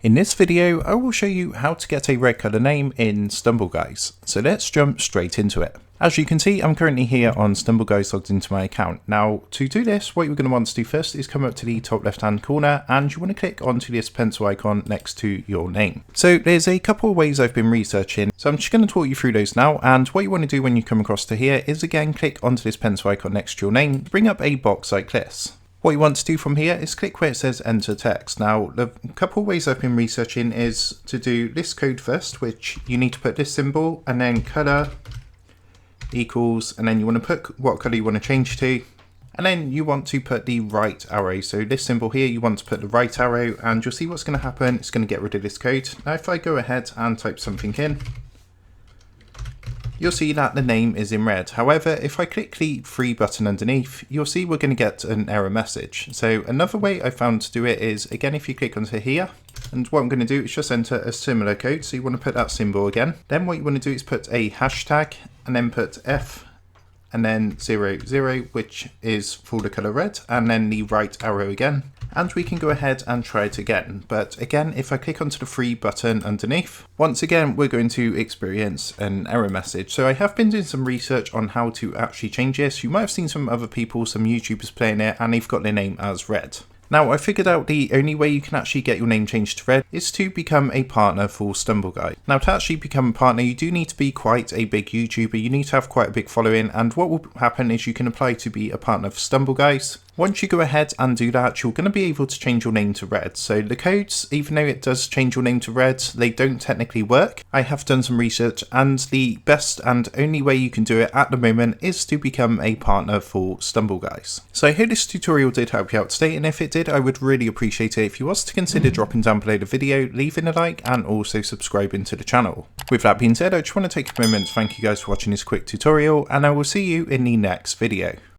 In this video, I will show you how to get a red color name in StumbleGuys. So let's jump straight into it. As you can see, I'm currently here on StumbleGuys logged into my account. Now, to do this, what you're going to want to do first is come up to the top left hand corner and you want to click onto this pencil icon next to your name. So there's a couple of ways I've been researching. So I'm just going to talk you through those now. And what you want to do when you come across to here is again, click onto this pencil icon next to your name, bring up a box like this. What you want to do from here is click where it says enter text. Now, the couple ways I've been researching is to do this code first, which you need to put this symbol and then color equals, and then you want to put what color you want to change to. And then you want to put the right arrow. So this symbol here, you want to put the right arrow and you'll see what's going to happen. It's going to get rid of this code. Now, if I go ahead and type something in, you'll see that the name is in red. However, if I click the free button underneath, you'll see we're going to get an error message. So another way I found to do it is, again, if you click onto here, and what I'm going to do is just enter a similar code. So you want to put that symbol again. Then what you want to do is put a hashtag and then put F and then 00, which is for the color red, and then the right arrow again. And we can go ahead and try it again. But again, if I click onto the free button underneath, once again, we're going to experience an error message. So I have been doing some research on how to actually change this. You might have seen some other people, some YouTubers playing it, and they've got their name as red. Now, I figured out the only way you can actually get your name changed to red is to become a partner for StumbleGuys. Now, to actually become a partner, you do need to be quite a big YouTuber. You need to have quite a big following, and what will happen is you can apply to be a partner for StumbleGuys. Once you go ahead and do that, you're going to be able to change your name to red. So the codes, even though it does change your name to red, they don't technically work. I have done some research and the best and only way you can do it at the moment is to become a partner for StumbleGuys. So I hope this tutorial did help you out today, and if it did, I would really appreciate it if you was to consider dropping down below the video, leaving a like and also subscribing to the channel. With that being said, I just want to take a moment to thank you guys for watching this quick tutorial, and I will see you in the next video.